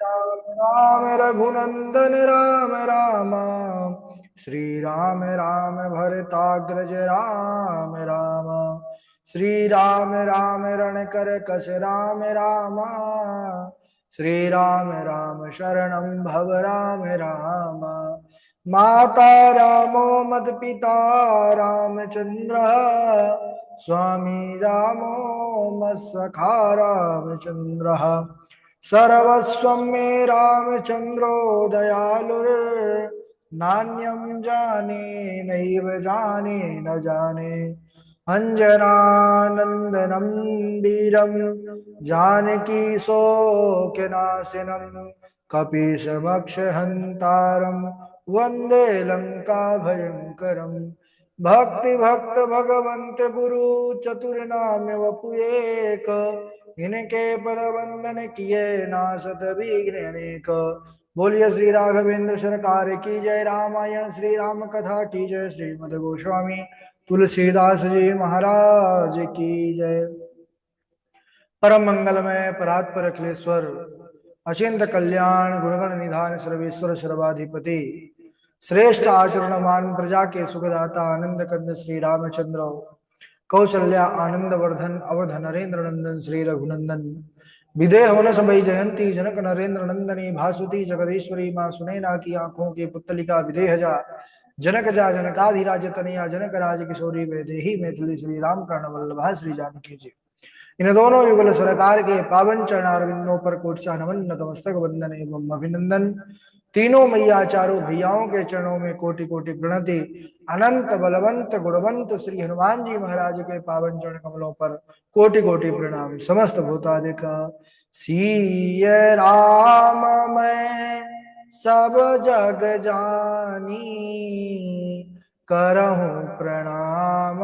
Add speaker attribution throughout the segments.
Speaker 1: राम राम रघुनंदन राम राम। श्री राम राम भरताग्रज राम राम। श्री राम राम रणकर कस राम राम। श्री राम राम शरणं भव राम राम। माता रामो मद पिता रामचंद्र। स्वामी रामो मत्सखा रामचंद्र। सर्वस्वं मे रामचंद्रो दयालुर्। नान्यं जाने नैव जाने न जाने। अंजनानंदनं वीरं जानकी शोकनाशनं कपीशमक्षहन्तारं वन्दे लंका भयंकरं। भक्ति भक्त भगवंत गुरु चतुर्नाम वपु एक। इनके पद वंदन किए नासत विघ्न अनेक। बोलिए श्री राघवेंद्र सरकार की जय। रामायण श्री राम कथा की जय। श्रीमद गोस्वामी तुलसीदास जी महाराज की जय। परम मंगलमय परात्पर अखिलेश्वर अचिंत कल्याण गुणगण निधान सर्वेश्वर सर्वाधिपति श्रेष्ठ आचरणमान प्रजा के सुखदाता आनंद कंद श्री रामचंद्र कौशल्या आनंद वर्धन अवध नरेंद्र नंदन श्री रघुनंदन। विदेह वन सबई जयंती जनक नरेंद्र नंदनी भासुती जगदीश्वरी माँ सुनैना की आंखों की पुतलिका विदेह जा जनक जा जनकाधिराज तनया जनक राज किशोरी वैदेही मैथिली श्री राम कर्ण वल्लभा श्री जानकी जी। इन दोनों युगल सरकार के पावन चरणारविंदों पर कोटसा नमन नतमस्तक वंदन एवं अभिनंदन। तीनों मैया चारों भैयाओं के चरणों में कोटि कोटि प्रणति। अनंत बलवंत गुणवंत श्री हनुमान जी महाराज के पावन चरण कमलों पर कोटि कोटि प्रणाम। समस्त भूतादिक सीय राम मैं सब जग जानी। करहूं प्रणाम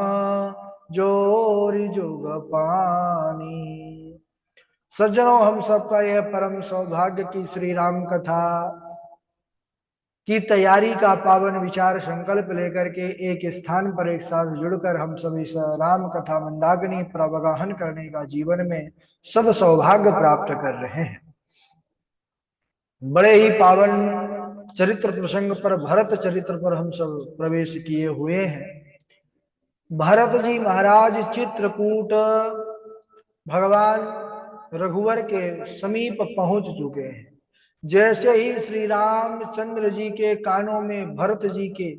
Speaker 1: जोर जुग पानी। सज्जनों, हम सबका यह परम सौभाग्य की श्री राम कथा की तैयारी का पावन विचार संकल्प लेकर के एक स्थान पर एक साथ जुड़कर हम सब इस राम कथा मंदाकिनी प्रवगाहन करने का जीवन में सद सौभाग्य प्राप्त कर रहे हैं। बड़े ही पावन चरित्र प्रसंग पर भरत चरित्र पर हम सब प्रवेश किए हुए हैं। भरत जी महाराज चित्रकूट भगवान रघुवर के समीप पहुंच चुके हैं। जैसे ही श्री रामचंद्र जी के कानों में भरत जी के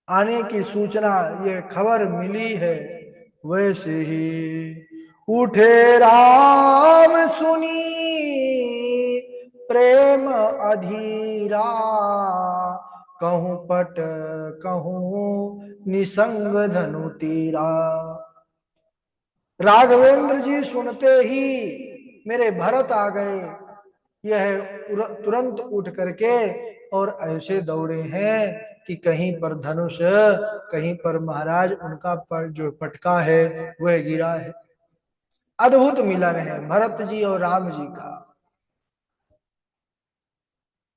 Speaker 1: आने की सूचना, ये खबर मिली है, वैसे ही उठे राम सुनी प्रेम अधीरा। कहूं पट कहूं निसंग धनु तीरा। राघवेंद्र जी सुनते ही मेरे भरत आ गए। यह तुरंत उठ करके और ऐसे दौड़े हैं कि कहीं पर धनुष, कहीं पर महाराज उनका पर जो पटका है वह गिरा है। अद्भुत मिलन है भरत जी और राम जी का।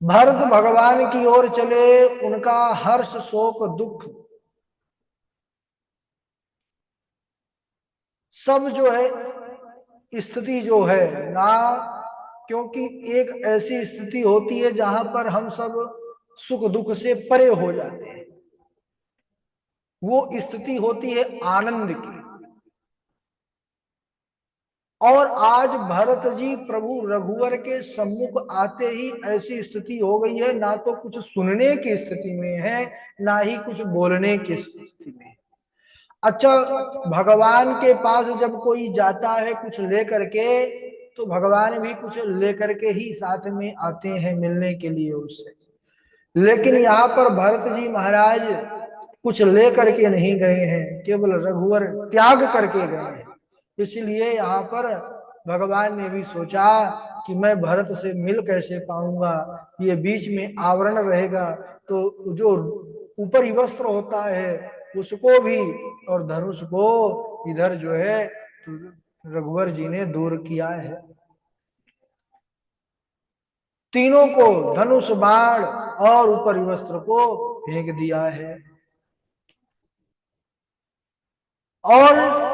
Speaker 1: भरत भगवान की ओर चले, उनका हर्ष शोक दुख सब जो है स्थिति जो है ना, क्योंकि एक ऐसी स्थिति होती है जहां पर हम सब सुख दुख से परे हो जाते हैं, वो स्थिति होती है आनंद की। और आज भरत जी प्रभु रघुवर के सम्मुख आते ही ऐसी स्थिति हो गई है, ना तो कुछ सुनने की स्थिति में है, ना ही कुछ बोलने की स्थिति में। अच्छा, भगवान के पास जब कोई जाता है कुछ लेकर के, तो भगवान भी कुछ लेकर के ही साथ में आते हैं मिलने के लिए उससे। लेकिन यहाँ पर भरत जी महाराज कुछ लेकर के नहीं गए हैं, केवल रघुवर त्याग करके गए हैं। इसलिए यहाँ पर भगवान ने भी सोचा कि मैं भरत से मिल कैसे पाऊंगा, ये बीच में आवरण रहेगा तो जो ऊपरी वस्त्र होता है उसको भी और धनुष को इधर जो है तो रघुवर जी ने दूर किया है। तीनों को धनुष बाण और ऊपरी वस्त्र को फेंक दिया है और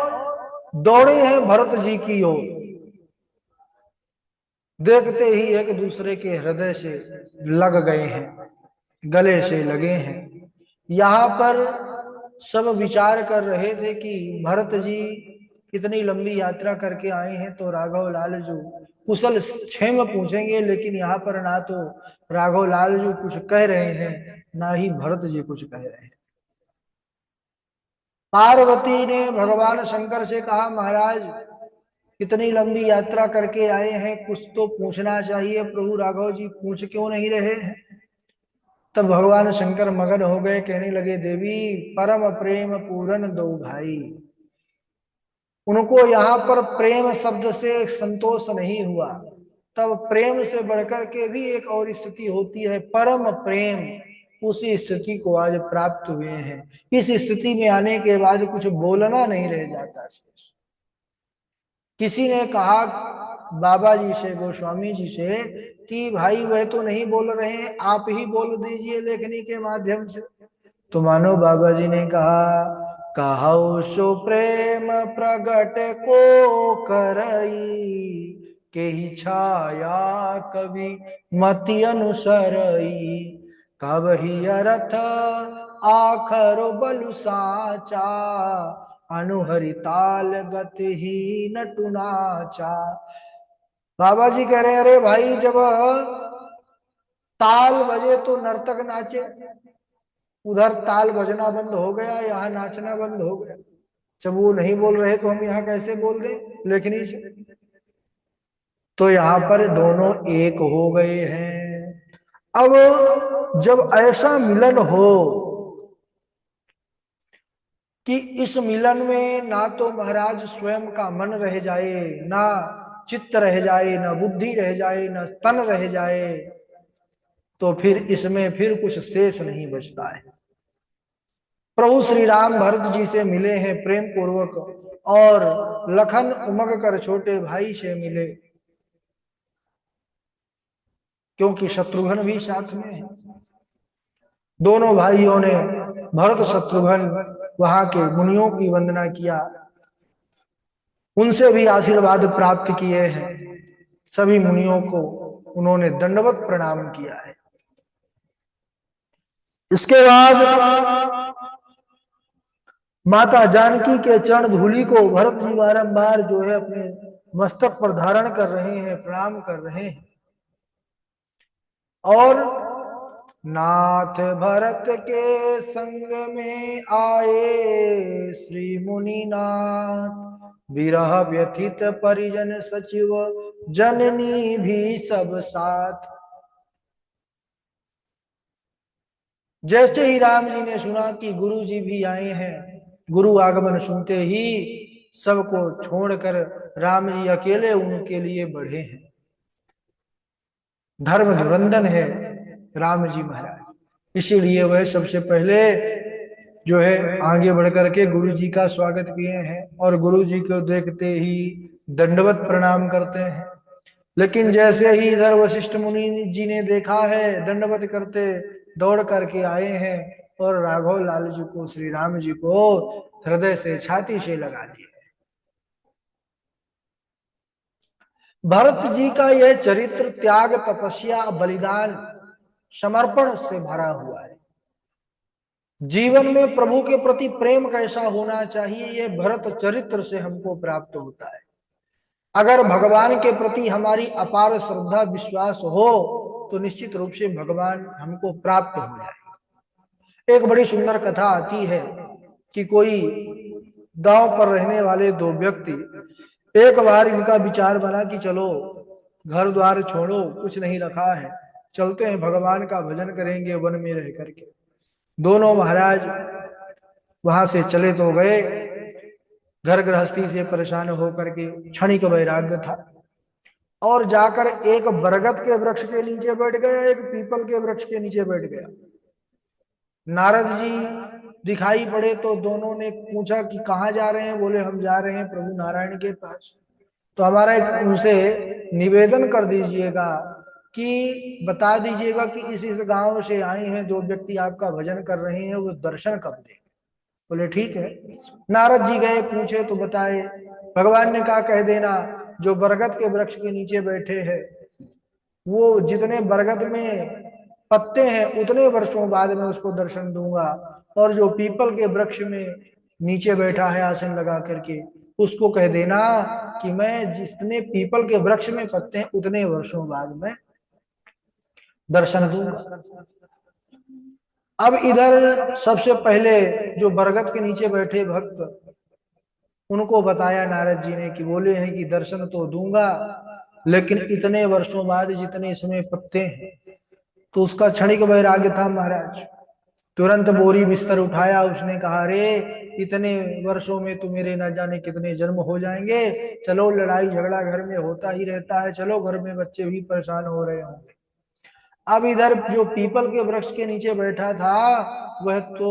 Speaker 1: दौड़े हैं भरत जी की ओर। देखते ही एक दूसरे के हृदय से लग गए हैं, गले से लगे हैं। यहाँ पर सब विचार कर रहे थे कि भरत जी इतनी लंबी यात्रा करके आए हैं तो राघव लाल जो कुशल क्षेम पूछेंगे, लेकिन यहाँ पर ना तो राघव लाल जो कुछ कह रहे हैं ना ही भरत जी कुछ कह रहे हैं। पार्वती ने भगवान शंकर से कहा, महाराज इतनी लंबी यात्रा करके आए हैं, कुछ तो पूछना चाहिए, प्रभु राघव जी पूछ क्यों नहीं रहे हैं। तब भगवान शंकर मगन हो गए, कहने लगे, देवी परम प्रेम पूरन दो भाई। उनको यहाँ पर प्रेम शब्द से संतोष नहीं हुआ, तब प्रेम से बढ़कर के भी एक और स्थिति होती है, परम प्रेम। उसी स्थिति को आज प्राप्त हुए हैं। इस स्थिति में आने के बाद कुछ बोलना नहीं रह जाता। किसी ने कहा बाबा जी से, गोस्वामी जी से, कि भाई वह तो नहीं बोल रहे हैं, आप ही बोल दीजिए लेखनी के माध्यम से। तो मानो बाबा जी ने कहा, कहौ सो प्रेम प्रगट को करई, के ही छाया कवि मति अनुसरई, कबहि अरथ आखर बलु साचा, अनुहरि ताल गति ही नटुनाचा। बाबा जी कह रहे हैं, अरे भाई जब ताल बजे तो नर्तक नाचे, उधर ताल बजना बंद हो गया, यहाँ नाचना बंद हो गया। जब वो नहीं बोल रहे तो हम यहाँ कैसे बोल दें लेखनी से। तो यहाँ पर दोनों एक हो गए हैं। अब जब ऐसा मिलन हो कि इस मिलन में ना तो महाराज स्वयं का मन रह जाए, ना चित्त रह जाए, ना बुद्धि रह जाए, ना तन रह जाए, तो फिर इसमें फिर कुछ शेष नहीं बचता है। प्रभु श्री राम भरत जी से मिले हैं प्रेम पूर्वक, और लखन उमग कर छोटे भाई से मिले, क्योंकि शत्रुघ्न भी साथ में है। दोनों भाइयों ने भरत शत्रुघ्न वहां के मुनियों की वंदना किया, उनसे भी आशीर्वाद प्राप्त किए हैं। सभी मुनियों को उन्होंने दंडवत प्रणाम किया है। इसके बाद माता जानकी के चरण धूलि को भरत जी बारंबार जो है अपने मस्तक पर धारण कर रहे हैं, प्रणाम कर रहे हैं। और नाथ भरत के संग में आए श्री मुनिनाथ, विरह व्यथित परिजन सचिव जननी भी सब साथ। जैसे ही राम जी ने सुना कि गुरु जी भी आए हैं, गुरु आगमन सुनते ही सबको छोड़कर राम जी अकेले उनके लिए बढ़े हैं। धर्म धुरंधर है राम जी महाराज, इसीलिए वह सबसे पहले जो है आगे बढ़कर के गुरु जी का स्वागत किए हैं और गुरु जी को देखते ही दंडवत प्रणाम करते हैं। लेकिन जैसे ही इधर वशिष्ठ मुनि जी ने देखा है, दंडवत करते दौड़ करके आए हैं और राघव लाल जी को, श्री राम जी को हृदय से, छाती से लगा दिए। भरत जी का यह चरित्र त्याग, तपस्या, बलिदान, समर्पण से भरा हुआ है। जीवन में प्रभु के प्रति प्रेम कैसा होना चाहिए, यह भरत चरित्र से हमको प्राप्त होता है। अगर भगवान के प्रति हमारी अपार श्रद्धा विश्वास हो तो निश्चित रूप से भगवान हमको प्राप्त हो जाए। एक बड़ी सुंदर कथा आती है कि कोई गांव पर रहने वाले दो व्यक्ति, एक बार इनका विचार बना कि चलो घर द्वार छोड़ो, कुछ नहीं रखा है, चलते हैं भगवान का भजन करेंगे वन में रह करके। दोनों महाराज वहां से चले तो गए, घर गृहस्थी से परेशान होकर के, क्षणिक वैराग्य था, और जाकर एक बरगद के वृक्ष के नीचे बैठ गया, एक पीपल के वृक्ष के नीचे बैठ गया। नारद जी दिखाई पड़े तो दोनों ने पूछा कि कहाँ जा रहे हैं। बोले हम जा रहे हैं प्रभु नारायण के पास। तो हमारा एक उनसे निवेदन कर दीजिएगा कि बता दीजिएगा कि इस गांव से आए हैं दो व्यक्ति, आपका भजन कर रहे हैं, वो दर्शन कब देंगे। बोले ठीक है। नारद जी गए, पूछे तो बताए। भगवान ने कहा कह देना जो बरगद के वृक्ष के नीचे बैठे हैं वो जितने बरगद में पत्ते हैं उतने वर्षों बाद में उसको दर्शन दूंगा, और जो पीपल के वृक्ष में नीचे बैठा है आसन लगा करके, उसको कह देना कि मैं जितने पीपल के वृक्ष में पत्ते हैं उतने वर्षों बाद में दर्शन दूंगा। अब इधर सबसे पहले जो बरगद के नीचे बैठे भक्त, उनको बताया नारद जी ने कि बोले हैं कि दर्शन तो दूंगा, लेकिन इतने वर्षों बाद जितने इसमें पत्ते हैं। तो उसका क्षणिक वैराग्य था महाराज। तुरंत बोरी बिस्तर उठाया, उसने कहा अरे इतने वर्षों में तो मेरे न जाने कितने जन्म हो जाएंगे, चलो लड़ाई झगड़ा घर में होता ही रहता है, चलो घर में बच्चे भी परेशान हो रहे होंगे। अब इधर जो पीपल के वृक्ष के नीचे बैठा था, वह तो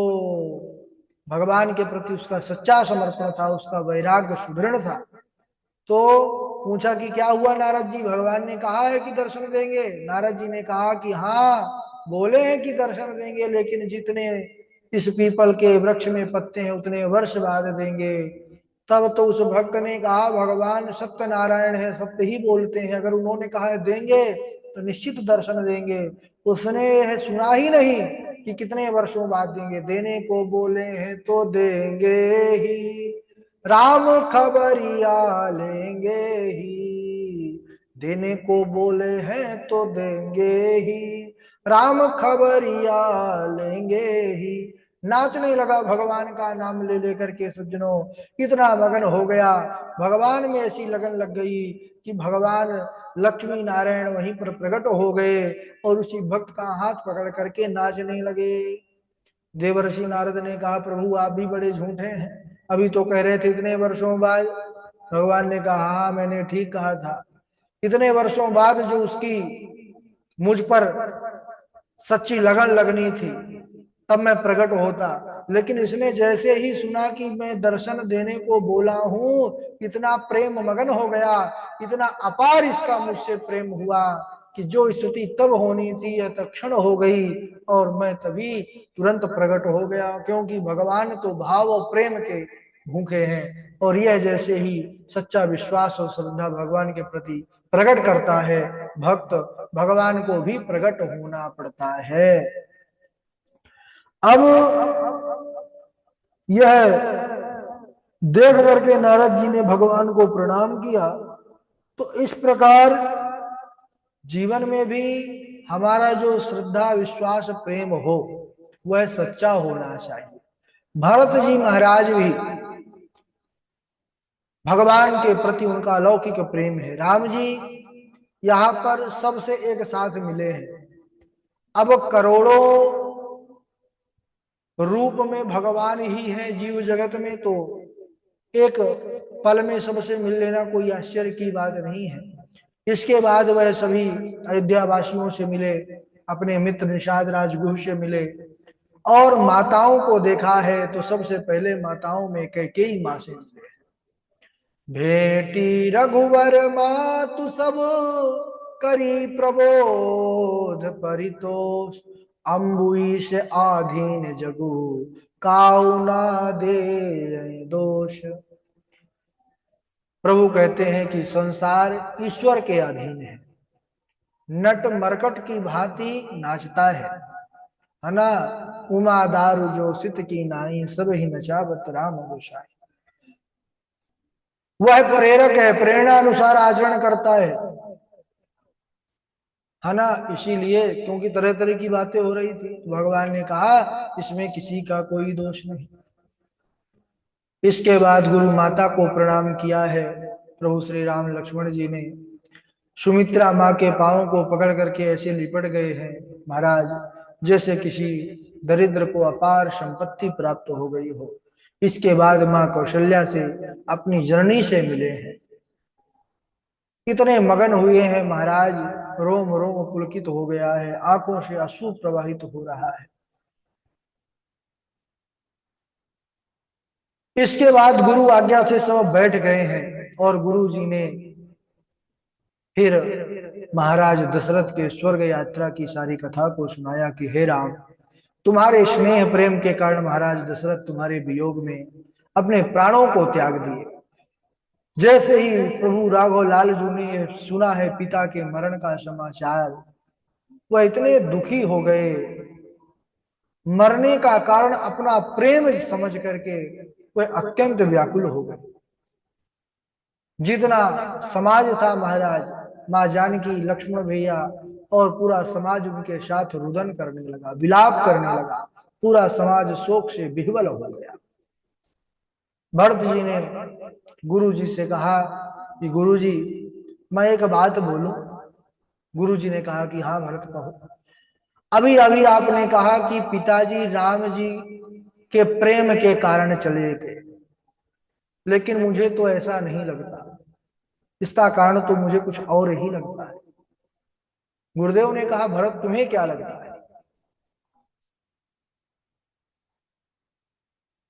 Speaker 1: भगवान के प्रति उसका सच्चा समर्पण था, उसका वैराग्य सुदृढ़ था। तो पूछा कि क्या हुआ नारद जी, भगवान ने कहा है कि दर्शन देंगे? नारद जी ने कहा कि हाँ, बोले हैं कि दर्शन देंगे, लेकिन जितने इस पीपल के वृक्ष में पत्ते हैं उतने वर्ष बाद देंगे। तब तो उस भक्त ने कहा भगवान सत्य नारायण है, सत्य ही बोलते हैं, अगर उन्होंने कहा है देंगे तो निश्चित दर्शन देंगे। उसने है सुना ही नहीं कि कितने वर्षों बाद देंगे, देने को बोले हैं तो देंगे ही, राम खबरिया लेंगे ही, देने को बोले हैं तो देंगे ही, राम खबरिया लेंगे ही। नाचने लगा भगवान का नाम ले लेकर के सज्जनों, इतना मगन हो गया, भगवान में ऐसी लगन लग गई कि भगवान लक्ष्मी नारायण वहीं पर प्रकट हो गए और उसी भक्त का हाथ पकड़ करके नाचने लगे। देवर्षि नारद ने कहा प्रभु आप भी बड़े झूठे हैं, अभी तो कह रहे थे इतने वर्षों बाद। भगवान ने कहा हाँ मैंने ठीक कहा था, इतने वर्षों बाद जो उसकी मुझ पर सच्ची लगन लगनी थी तब मैं प्रकट होता, लेकिन इसने जैसे ही सुना कि मैं दर्शन देने को बोला हूं, इतना प्रेम मगन हो गया, इतना अपार इसका मुझसे प्रेम हुआ कि जो स्थिति तब होनी थी यह तत्क्षण हो गई, और मैं तभी तुरंत प्रकट हो गया, क्योंकि भगवान तो भाव और प्रेम के भूखे हैं, और यह जैसे ही सच्चा विश्वास और श्रद्धा भगवान के प्रति प्रकट करता है, भक्त भगवान को भी प्रकट होना पड़ता है। अब यह देख करके नारद जी ने भगवान को प्रणाम किया। तो इस प्रकार जीवन में भी हमारा जो श्रद्धा विश्वास प्रेम हो वह सच्चा होना चाहिए। भरत जी महाराज भी भगवान के प्रति उनका अलौकिक प्रेम है। राम जी यहाँ पर सबसे एक साथ मिले हैं। अब करोड़ों रूप में भगवान ही है जीव जगत में, तो एक पल में सबसे मिल लेना कोई आश्चर्य की बात नहीं है। इसके बाद वह सभी अयोध्या वासियों से मिले, अपने मित्र निषाद राजगुह से मिले, और माताओं को देखा है तो सबसे पहले माताओं में कैकेयी मां से मिले। भेटी रघुवर मातु सब करी प्रबोध परितोष, अम्बुई से आधीन जगु काऊ ना दे दोष। प्रभु कहते हैं कि संसार ईश्वर के अधीन है, नट मरकट की भांति नाचता है ना, उमा दारू जो सित की नाई, सब ही नचावत राम गोसाई। वह प्रेरक है, प्रेरणा अनुसार आचरण करता है ना। इसीलिए क्योंकि तरह तरह की बातें हो रही थी, तो भगवान ने कहा इसमें किसी का कोई दोष नहीं। इसके बाद गुरु माता को प्रणाम किया है प्रभु श्री राम लक्ष्मण जी ने। सुमित्रा माँ के पांव को पकड़ करके ऐसे लिपट गए हैं महाराज जैसे किसी दरिद्र को अपार संपत्ति प्राप्त हो गई हो। इसके बाद माँ कौशल्या से अपनी जननी से मिले हैं, इतने मगन हुए हैं महाराज, रोम रोम पुलकित हो गया है, आंखों से अश्रु प्रवाहित हो रहा है। इसके बाद गुरु आज्ञा से सब बैठ गए हैं, और गुरु जी ने फिर महाराज दशरथ के स्वर्ग यात्रा की सारी कथा को सुनाया कि हे राम, तुम्हारे स्नेह प्रेम के कारण महाराज दशरथ तुम्हारे वियोग में अपने प्राणों को त्याग दिए। जैसे ही प्रभु राघव लालजू ने सुना है पिता के मरण का समाचार, वह इतने दुखी हो गए, मरने का कारण अपना प्रेम समझ करके वह अत्यंत व्याकुल हो गए। जितना समाज था महाराज, माँ जानकी, लक्ष्मण भैया और पूरा समाज उनके साथ रुदन करने लगा, विलाप करने लगा। पूरा समाज शोक से विह्वल हो गया। भरत जी ने गुरु जी से कहा कि गुरु जी, मैं एक बात बोलूं? गुरु जी ने कहा कि हाँ भरत कहो। अभी अभी आपने कहा कि पिताजी राम जी के प्रेम के कारण चले गए, लेकिन मुझे तो ऐसा नहीं लगता। इसका कारण तो मुझे कुछ और ही लगता है। गुरुदेव ने कहा भरत तुम्हें क्या लगता है?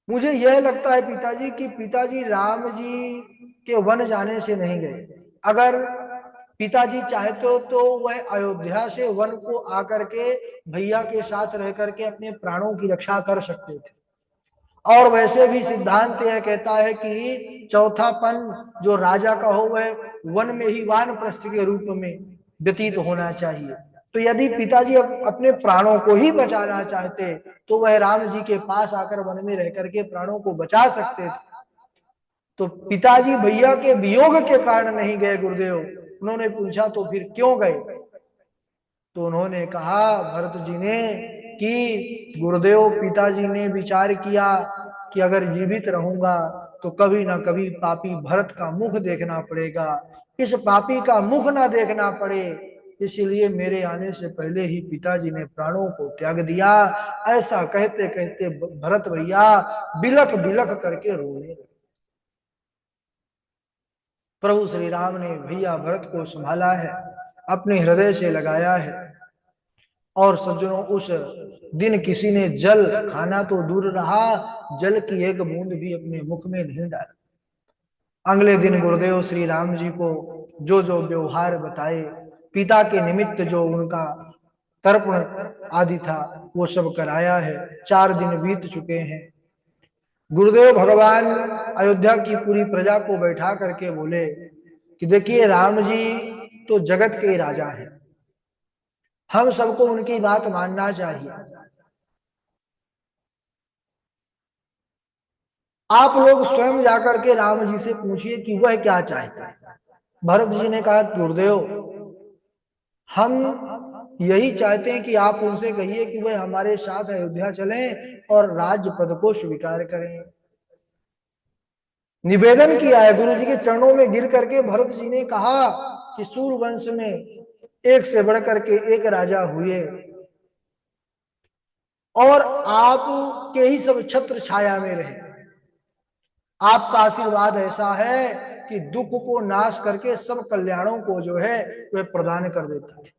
Speaker 1: मुझे यह लगता है पिताजी कि पिताजी राम जी के वन जाने से नहीं गए। अगर पिताजी चाहते तो वह अयोध्या से वन को आकर के भैया के साथ रह करके अपने प्राणों की रक्षा कर सकते थे। और वैसे भी सिद्धांत यह कहता है कि चौथापन जो राजा का हो वह वन में ही वानप्रस्थ के रूप में व्यतीत होना चाहिए। तो यदि पिताजी अपने प्राणों को ही बचाना चाहते तो वह राम जी के पास आकर वन में रह करके प्राणों को बचा सकते थे। तो पिताजी भैया के वियोग के कारण नहीं गए गुरुदेव। उन्होंने पूछा तो फिर क्यों गए? तो उन्होंने कहा भरत जी ने कि गुरुदेव, पिताजी ने विचार किया कि अगर जीवित रहूंगा तो कभी ना कभी पापी भरत का मुख देखना पड़ेगा। इस पापी का मुख ना देखना पड़े, इसलिए मेरे आने से पहले ही पिताजी ने प्राणों को त्याग दिया। ऐसा कहते कहते भरत भैया बिलख बिलख करके रोने लगे। प्रभु श्री राम ने भैया भरत को संभाला है, अपने हृदय से लगाया है। और सज्जनों, उस दिन किसी ने जल खाना तो दूर रहा, जल की एक बूंद भी अपने मुख में नहीं डाला। अगले दिन गुरुदेव श्री राम जी को जो जो व्यवहार बताए, पिता के निमित्त जो उनका तर्पण आदि था वो सब कराया है। 4 दिन बीत चुके हैं। गुरुदेव भगवान अयोध्या की पूरी प्रजा को बैठा करके बोले कि देखिए, राम जी तो जगत के राजा हैं, हम सबको उनकी बात मानना चाहिए। आप लोग स्वयं जाकर के राम जी से पूछिए कि वह क्या चाहते हैं। भरत जी ने कहा गुरुदेव, हम यही चाहते हैं कि आप उनसे कहिए कि वह हमारे साथ अयोध्या चलें और राज्य पद को स्वीकार करें। निवेदन किया है गुरु जी के चरणों में गिर करके। भरत जी ने कहा कि सूर्यवंश में एक से बढ़ करके एक राजा हुए और आप के ही सब छत्र छाया में रहे। आपका आशीर्वाद ऐसा है कि दुख को नाश करके सब कल्याणों को जो है वह प्रदान कर देता है।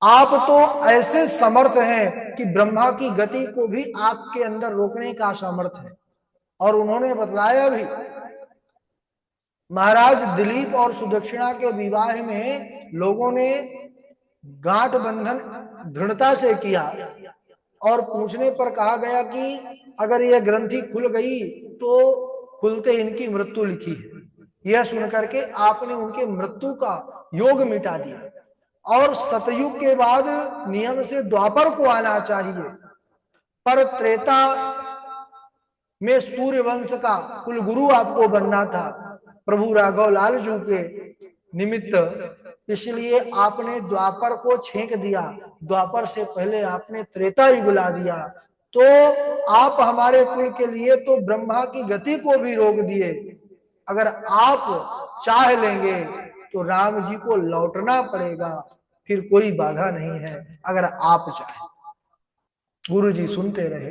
Speaker 1: आप तो ऐसे समर्थ हैं कि ब्रह्मा की गति को भी आपके अंदर रोकने का सामर्थ्य है। और उन्होंने बतलाया भी, महाराज दिलीप और सुदक्षिणा के विवाह में लोगों ने गांठ बंधन दृढ़ता से किया और पूछने पर कहा गया कि अगर यह ग्रंथि खुल गई तो खुलते इनकी मृत्यु लिखी है। यह सुनकर के आपने उनके मृत्यु का योग मिटा दिया और सतयुग के बाद नियम से द्वापर को आना चाहिए, पर त्रेता में सूर्य वंश का कुलगुरु आपको बनना था प्रभु राघव लालजू के निमित्त। इसलिए आपने द्वापर को छेंक दिया, द्वापर से पहले आपने त्रेता ही बुला दिया। तो आप हमारे कुल के लिए तो ब्रह्मा की गति को भी रोक दिए। अगर आप चाह लेंगे तो राम जी को लौटना पड़ेगा, फिर कोई बाधा नहीं है अगर आप चाहें। गुरु जी सुनते रहे।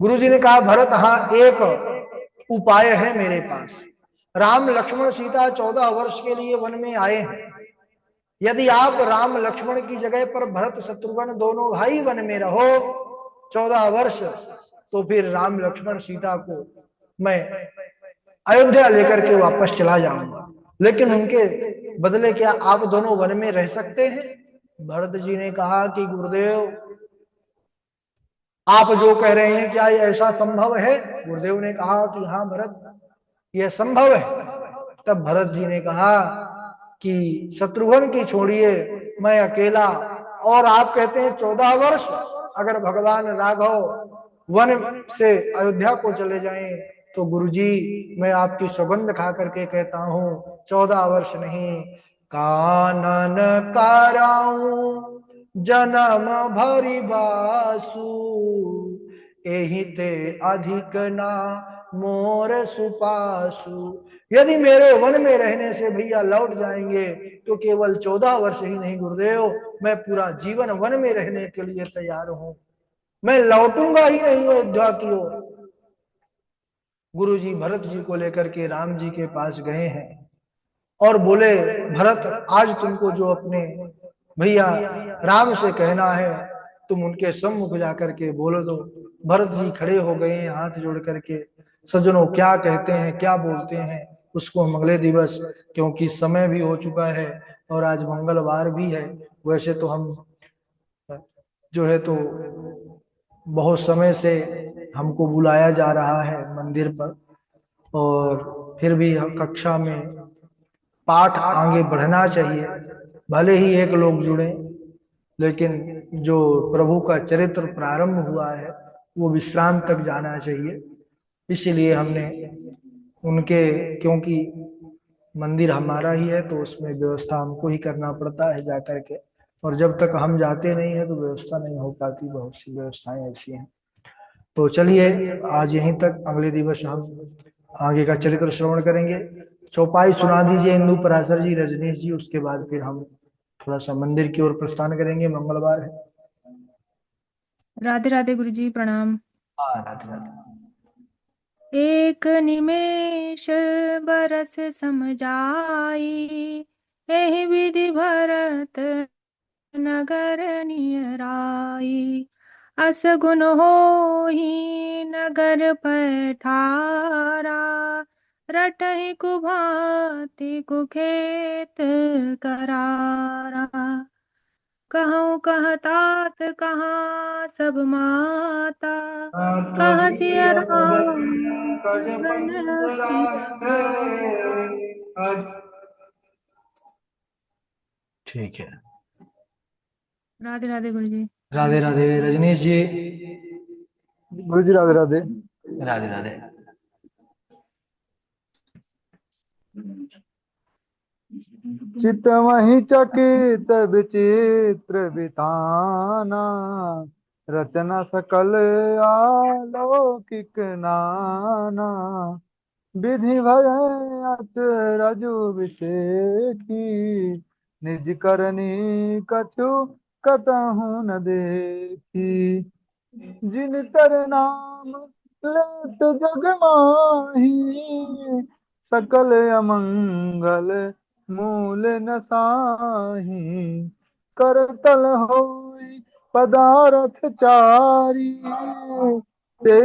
Speaker 1: गुरु जी ने कहा भरत, हाँ एक उपाय है मेरे पास। राम लक्ष्मण सीता 14 वर्ष के लिए वन में आए हैं। यदि आप राम लक्ष्मण की जगह पर भरत शत्रुघ्न दोनों भाई वन में रहो 14 वर्ष, तो फिर राम लक्ष्मण सीता को मैं अयोध्या लेकर के वापस चला जाऊंगा, लेकिन उनके बदले क्या आप दोनों वन में रह सकते हैं? भरत जी ने कहा कि गुरुदेव, आप जो कह रहे हैं क्या ऐसा संभव है? गुरुदेव ने कहा कि हाँ भरत, यह संभव है। तब भरत जी ने कहा कि शत्रुघ्न की छोड़िए, मैं अकेला, और आप कहते हैं 14 वर्ष, अगर भगवान राघव वन से अयोध्या को चले जाएं तो गुरुजी मैं आपकी सौगंध खा करके कहता हूं 14 वर्ष नहीं, कानन कराऊं जन्म भरि बासु, एहि ते अधिक ना मोर सुपासु। यदि मेरे वन में रहने से भैया लौट जाएंगे तो केवल 14 वर्ष ही नहीं गुरुदेव, मैं पूरा जीवन वन में रहने के लिए तैयार हूं, मैं लौटूंगा ही नहीं अयोध्या की ओर। गुरु जी भरत जी को लेकर के राम जी के पास गए हैं और बोले, भरत आज तुमको जो अपने भैया राम से कहना है तुम उनके सम्मुख जाकर के बोल दो। भरत जी खड़े हो गए हैं हाथ जोड़ करके, सज्जनों क्या कहते हैं क्या बोलते हैं उसको हम अगले दिवस, क्योंकि समय भी हो चुका है और आज मंगलवार भी है। वैसे तो हम जो है तो बहुत समय से हमको बुलाया जा रहा है मंदिर पर, और फिर भी हम कक्षा में पाठ आगे बढ़ना चाहिए, भले ही एक लोग जुड़े, लेकिन जो प्रभु का चरित्र प्रारंभ हुआ है वो विश्राम तक जाना चाहिए। इसीलिए हमने उनके, क्योंकि मंदिर हमारा ही है तो उसमें व्यवस्था हमको ही करना पड़ता है जाकर के, और जब तक हम जाते नहीं है तो व्यवस्था नहीं हो पाती, बहुत सी व्यवस्थाएं ऐसी हैं। तो चलिए आज यहीं तक, अगले दिवस हम आगे का चरित्र श्रवण करेंगे। चौपाई सुना दीजिए इंदु पराशर जी, रजनीश जी, उसके बाद फिर हम थोड़ा सा मंदिर की ओर प्रस्थान करेंगे, मंगलवार है।
Speaker 2: राधे राधे गुरु जी, प्रणाम।
Speaker 1: हाँ राधे राधे।
Speaker 2: एक निमेष बरस समझाई, एहि विधि भरत नगर नियराई। असगुन होहि नगर पठारा, रटहि कुभांति कुखेत करारा। कहूँ कहतात कहाँ सब माता, कहाँ सिया राम
Speaker 1: ठीक है।
Speaker 2: राधे राधे गुरु जी।
Speaker 1: राधे राधे रजनीश जी।
Speaker 3: गुरु जी राधे राधे।
Speaker 1: राधे राधे।
Speaker 3: चितमहि चकित विचित्र बिताना, रचना सकल आलौकिक नाना। विधि भय अचरजु विषेखी, निज करनी कछु कतहु न देखी। जिन तर नाम लेत जग माही, सकल अमंगल मूल न साही। करतल होई पदारथ चारी, ते